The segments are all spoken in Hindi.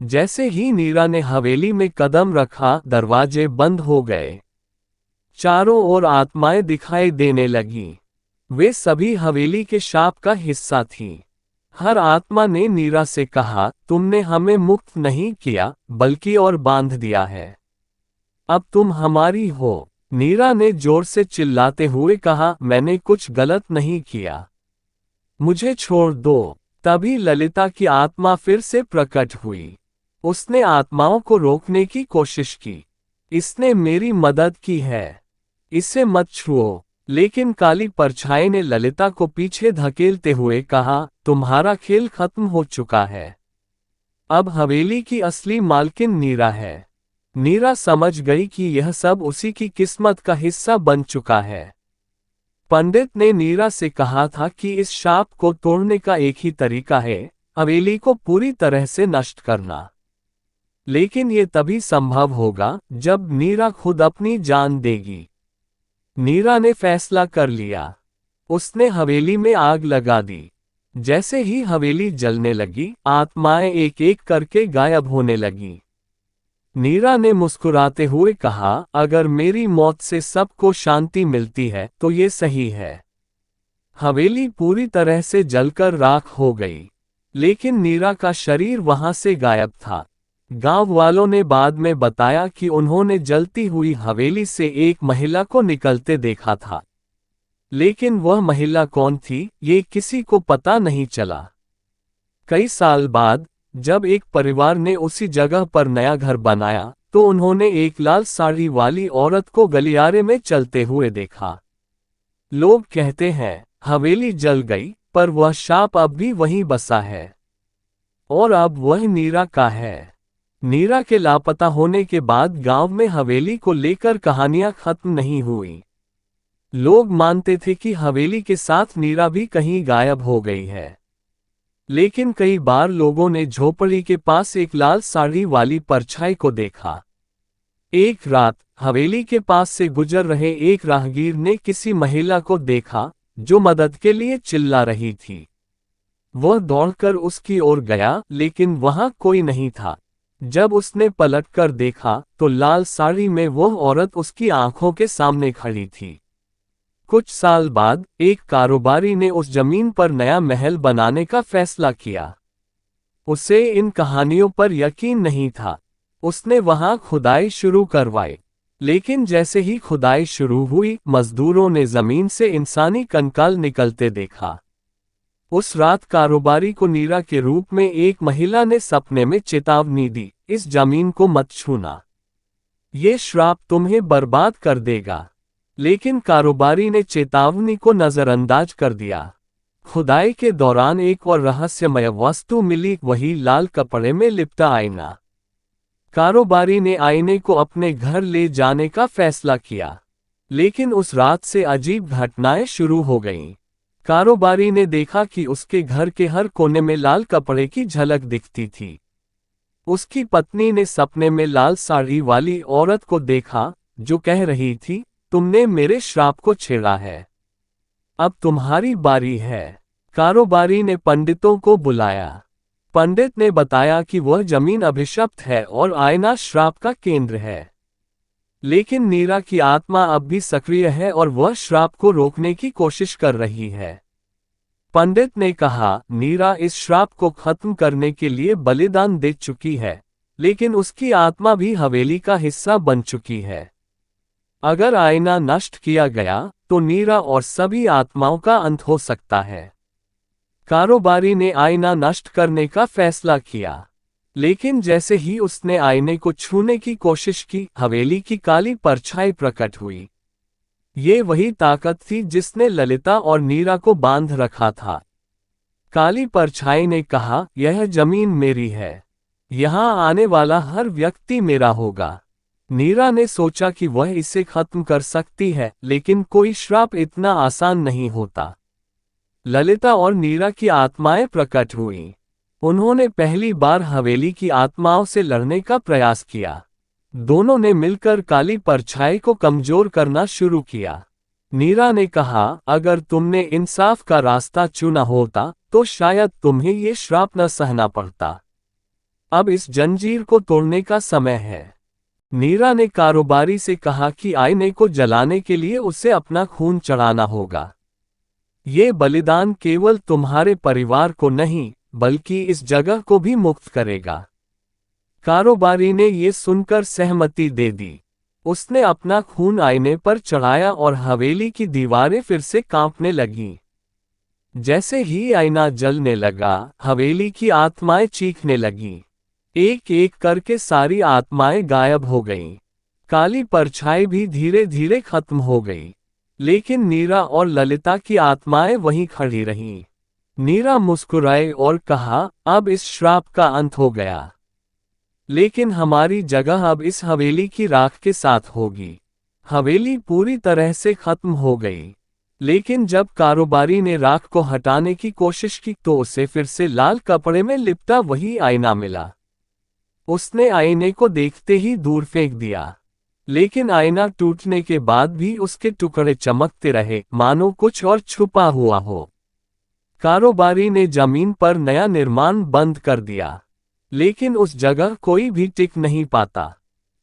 जैसे ही नीरा ने हवेली में कदम रखा, दरवाजे बंद हो गए। चारों ओर आत्माएं दिखाई देने लगीं। वे सभी हवेली के शाप का हिस्सा थीं। हर आत्मा ने नीरा से कहा, तुमने हमें मुक्त नहीं किया, बल्कि और बांध दिया है। अब तुम हमारी हो। नीरा ने जोर से चिल्लाते हुए कहा, मैंने कुछ गलत नहीं किया। मुझे छोड़ दो। तभी ललिता की आत्मा फिर से प्रकट हुई। उसने आत्माओं को रोकने की कोशिश की। इसने मेरी मदद की है। इसे मत छुओ। लेकिन काली परछाई ने ललिता को पीछे धकेलते हुए कहा, तुम्हारा खेल खत्म हो चुका है। अब हवेली की असली मालकिन नीरा है। नीरा समझ गई कि यह सब उसी की किस्मत का हिस्सा बन चुका है। पंडित ने नीरा से कहा था कि इस शाप को तोड़ने का एक ही तरीका है, हवेली को पूरी तरह से नष्ट करना। लेकिन ये तभी संभव होगा जब नीरा खुद अपनी जान देगी। नीरा ने फैसला कर लिया। उसने हवेली में आग लगा दी। जैसे ही हवेली जलने लगी, आत्माएं एक एक करके गायब होने लगीं। नीरा ने मुस्कुराते हुए कहा, अगर मेरी मौत से सबको शांति मिलती है तो ये सही है। हवेली पूरी तरह से जलकर राख हो गई। लेकिन नीरा का शरीर वहां से गायब था। गांव वालों ने बाद में बताया कि उन्होंने जलती हुई हवेली से एक महिला को निकलते देखा था। लेकिन वह महिला कौन थी, ये किसी को पता नहीं चला। कई साल बाद जब एक परिवार ने उसी जगह पर नया घर बनाया, तो उन्होंने एक लाल साड़ी वाली औरत को गलियारे में चलते हुए देखा। लोग कहते हैं, हवेली जल गई, पर वह शाप अब भी वहीं बसा है। और अब वह नीरा का है। नीरा के लापता होने के बाद गांव में हवेली को लेकर कहानियां खत्म नहीं हुई। लोग मानते थे कि हवेली के साथ नीरा भी कहीं गायब हो गई है। लेकिन कई बार लोगों ने झोपड़ी के पास एक लाल साड़ी वाली परछाई को देखा। एक रात हवेली के पास से गुजर रहे एक राहगीर ने किसी महिला को देखा जो मदद के लिए चिल्ला रही थी। वह दौड़कर उसकी ओर गया, लेकिन वहां कोई नहीं था। जब उसने पलटकर देखा तो लाल साड़ी में वह औरत उसकी आंखों के सामने खड़ी थी। कुछ साल बाद एक कारोबारी ने उस जमीन पर नया महल बनाने का फैसला किया। उसे इन कहानियों पर यकीन नहीं था। उसने वहां खुदाई शुरू करवाई। लेकिन जैसे ही खुदाई शुरू हुई, मजदूरों ने जमीन से इंसानी कंकाल निकलते देखा। उस रात कारोबारी को नीरा के रूप में एक महिला ने सपने में चेतावनी दी, इस जमीन को मत छूना। ये श्राप तुम्हें बर्बाद कर देगा। लेकिन कारोबारी ने चेतावनी को नजरअंदाज कर दिया। खुदाई के दौरान एक और रहस्यमय वस्तु मिली, वही लाल कपड़े में लिपटा आईना। कारोबारी ने आईने को अपने घर ले जाने का फैसला किया। लेकिन उस रात से अजीब घटनाएं शुरू हो गईं। कारोबारी ने देखा कि उसके घर के हर कोने में लाल कपड़े की झलक दिखती थी। उसकी पत्नी ने सपने में लाल साड़ी वाली औरत को देखा, जो कह रही थी, तुमने मेरे श्राप को छेड़ा है। अब तुम्हारी बारी है। कारोबारी ने पंडितों को बुलाया। पंडित ने बताया कि वह जमीन अभिशप्त है और आईना श्राप का केंद्र है। लेकिन नीरा की आत्मा अब भी सक्रिय है और वह श्राप को रोकने की कोशिश कर रही है। पंडित ने कहा, नीरा इस श्राप को खत्म करने के लिए बलिदान दे चुकी है, लेकिन उसकी आत्मा भी हवेली का हिस्सा बन चुकी है। अगर आईना नष्ट किया गया तो नीरा और सभी आत्माओं का अंत हो सकता है। कारोबारी ने आईना नष्ट करने का फैसला किया। लेकिन जैसे ही उसने आईने को छूने की कोशिश की, हवेली की काली परछाई प्रकट हुई। ये वही ताकत थी जिसने ललिता और नीरा को बांध रखा था। काली परछाई ने कहा, यह जमीन मेरी है। यहां आने वाला हर व्यक्ति मेरा होगा। नीरा ने सोचा कि वह इसे खत्म कर सकती है, लेकिन कोई श्राप इतना आसान नहीं होता। ललिता और नीरा की आत्माएं प्रकट हुईं। उन्होंने पहली बार हवेली की आत्माओं से लड़ने का प्रयास किया। दोनों ने मिलकर काली परछाई को कमजोर करना शुरू किया। नीरा ने कहा, अगर तुमने इंसाफ का रास्ता चुना होता तो शायद तुम्हें ये श्राप न सहना पड़ता। अब इस जंजीर को तोड़ने का समय है। नीरा ने कारोबारी से कहा कि आईने को जलाने के लिए उसे अपना खून चढ़ाना होगा। ये बलिदान केवल तुम्हारे परिवार को नहीं, बल्कि इस जगह को भी मुक्त करेगा। कारोबारी ने ये सुनकर सहमति दे दी। उसने अपना खून आईने पर चढ़ाया और हवेली की दीवारें फिर से कांपने लगीं। जैसे ही आईना जलने लगा, हवेली की आत्माएं चीखने लगीं। एक एक करके सारी आत्माएं गायब हो गईं। काली परछाई भी धीरे धीरे खत्म हो गई। लेकिन नीरा और ललिता की आत्माएं वहीं खड़ी रहीं। नीरा मुस्कुराए और कहा, अब इस श्राप का अंत हो गया। लेकिन हमारी जगह अब इस हवेली की राख के साथ होगी। हवेली पूरी तरह से खत्म हो गई। लेकिन जब कारोबारी ने राख को हटाने की कोशिश की तो उसे फिर से लाल कपड़े में लिपटा वही आईना मिला। उसने आईने को देखते ही दूर फेंक दिया। लेकिन आईना टूटने के बाद भी उसके टुकड़े चमकते रहे, मानो कुछ और छुपा हुआ हो। कारोबारी ने जमीन पर नया निर्माण बंद कर दिया। लेकिन उस जगह कोई भी टिक नहीं पाता।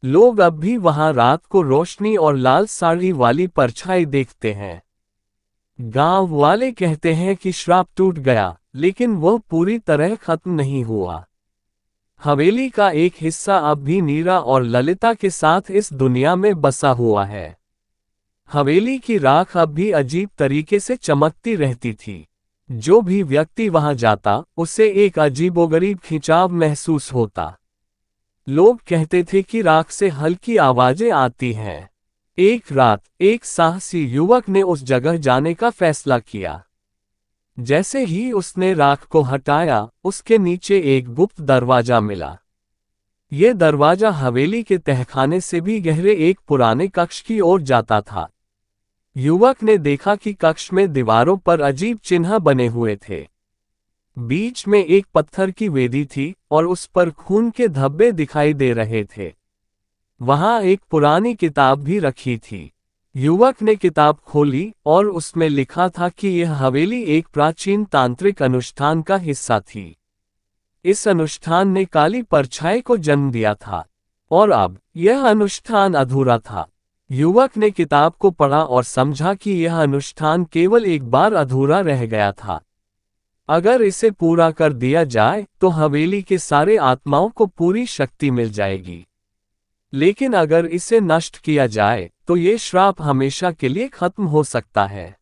लोग अब भी वहां रात को रोशनी और लाल साड़ी वाली परछाई देखते हैं। गांव वाले कहते हैं कि श्राप टूट गया, लेकिन वह पूरी तरह खत्म नहीं हुआ। हवेली का एक हिस्सा अब भी नीरा और ललिता के साथ इस दुनिया में बसा हुआ है। हवेली की राख अब भी अजीब तरीके से चमकती रहती थी। जो भी व्यक्ति वहां जाता, उसे एक अजीबोगरीब खिंचाव महसूस होता। लोग कहते थे कि राख से हल्की आवाजें आती हैं। एक रात एक साहसी युवक ने उस जगह जाने का फैसला किया। जैसे ही उसने राख को हटाया, उसके नीचे एक गुप्त दरवाजा मिला। यह दरवाजा हवेली के तहखाने से भी गहरे एक पुराने कक्ष की ओर जाता था। युवक ने देखा कि कक्ष में दीवारों पर अजीब चिन्ह बने हुए थे। बीच में एक पत्थर की वेदी थी और उस पर खून के धब्बे दिखाई दे रहे थे। वहां एक पुरानी किताब भी रखी थी। युवक ने किताब खोली और उसमें लिखा था कि यह हवेली एक प्राचीन तांत्रिक अनुष्ठान का हिस्सा थी। इस अनुष्ठान ने काली परछाई को जन्म दिया था और अब यह अनुष्ठान अधूरा था। युवक ने किताब को पढ़ा और समझा कि यह अनुष्ठान केवल एक बार अधूरा रह गया था। अगर इसे पूरा कर दिया जाए तो हवेली के सारे आत्माओं को पूरी शक्ति मिल जाएगी। लेकिन अगर इसे नष्ट किया जाए तो ये श्राप हमेशा के लिए खत्म हो सकता है।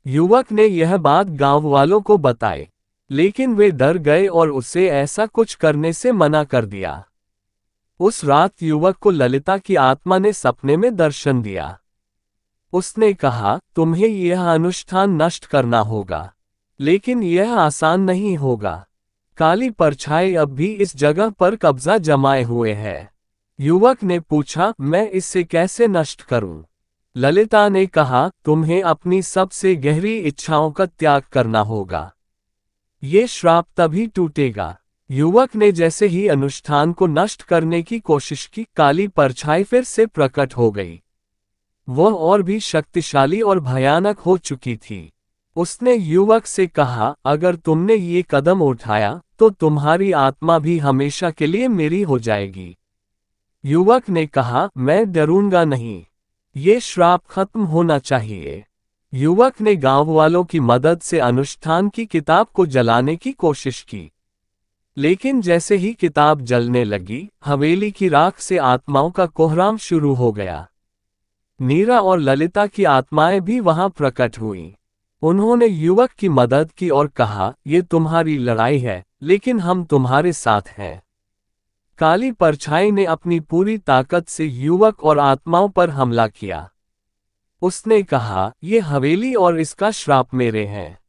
युवक ने यह बात गांव वालों को बताई, लेकिन वे डर गए और उसे ऐसा कुछ करने से मना कर दिया। उस रात युवक को ललिता की आत्मा ने सपने में दर्शन दिया। उसने कहा, तुम्हें यह अनुष्ठान नष्ट करना होगा, लेकिन यह आसान नहीं होगा। काली परछाई अब भी इस जगह पर कब्जा जमाए हुए है। युवक ने पूछा, मैं इससे कैसे नष्ट करूं? ललिता ने कहा, तुम्हें अपनी सबसे गहरी इच्छाओं का त्याग करना होगा। ये श्राप तभी टूटेगा। युवक ने जैसे ही अनुष्ठान को नष्ट करने की कोशिश की, काली परछाई फिर से प्रकट हो गई। वह और भी शक्तिशाली और भयानक हो चुकी थी। उसने युवक से कहा, अगर तुमने ये कदम उठाया तो तुम्हारी आत्मा भी हमेशा के लिए मेरी हो जाएगी। युवक ने कहा, मैं डरूंगा नहीं। ये श्राप खत्म होना चाहिए। युवक ने गांव वालों की मदद से अनुष्ठान की किताब को जलाने की कोशिश की। लेकिन जैसे ही किताब जलने लगी, हवेली की राख से आत्माओं का कोहराम शुरू हो गया। नीरा और ललिता की आत्माएं भी वहां प्रकट हुईं। उन्होंने युवक की मदद की और कहा, ये तुम्हारी लड़ाई है, लेकिन हम तुम्हारे साथ हैं। काली परछाई ने अपनी पूरी ताकत से युवक और आत्माओं पर हमला किया। उसने कहा, ये हवेली और इसका श्राप मेरे हैं।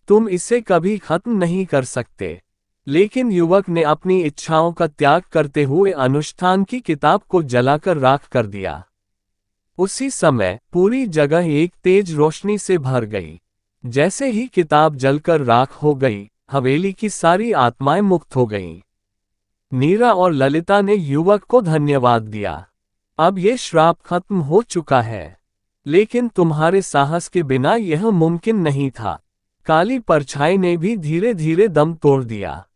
तुम इसे कभी खत्म नहीं कर सकते। लेकिन युवक ने अपनी इच्छाओं का त्याग करते हुए अनुष्ठान की किताब को जलाकर राख कर दिया। उसी समय पूरी जगह एक तेज रोशनी से भर गई। जैसे ही किताब जलकर राख हो गई, हवेली की सारी आत्माएं मुक्त हो गईं। नीरा और ललिता ने युवक को धन्यवाद दिया। अब ये श्राप खत्म हो चुका है। लेकिन तुम्हारे साहस के बिना यह मुमकिन नहीं था। काली परछाई ने भी धीरे धीरे दम तोड़ दिया।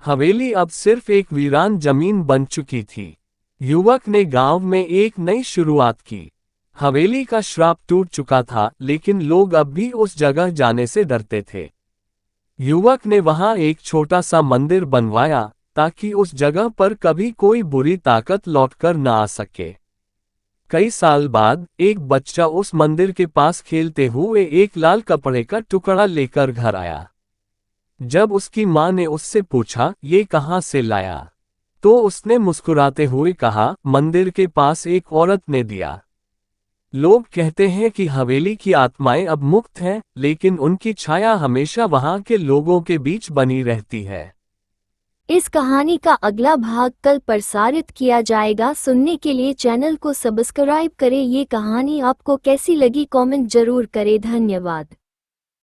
हवेली अब सिर्फ एक वीरान जमीन बन चुकी थी। युवक ने गांव में एक नई शुरुआत की। हवेली का श्राप टूट चुका था, लेकिन लोग अब भी उस जगह जाने से डरते थे। युवक ने वहां एक छोटा सा मंदिर बनवाया, ताकि उस जगह पर कभी कोई बुरी ताकत लौटकर न आ सके। कई साल बाद एक बच्चा उस मंदिर के पास खेलते हुए एक लाल कपड़े का टुकड़ा लेकर घर आया। जब उसकी मां ने उससे पूछा, ये कहां से लाया, तो उसने मुस्कुराते हुए कहा, मंदिर के पास एक औरत ने दिया। लोग कहते हैं कि हवेली की आत्माएं अब मुक्त हैं, लेकिन उनकी छाया हमेशा वहां के लोगों के बीच बनी रहती है। इस कहानी का अगला भाग कल प्रसारित किया जाएगा। सुनने के लिए चैनल को सब्सक्राइब करें। ये कहानी आपको कैसी लगी कमेंट जरूर करें। धन्यवाद।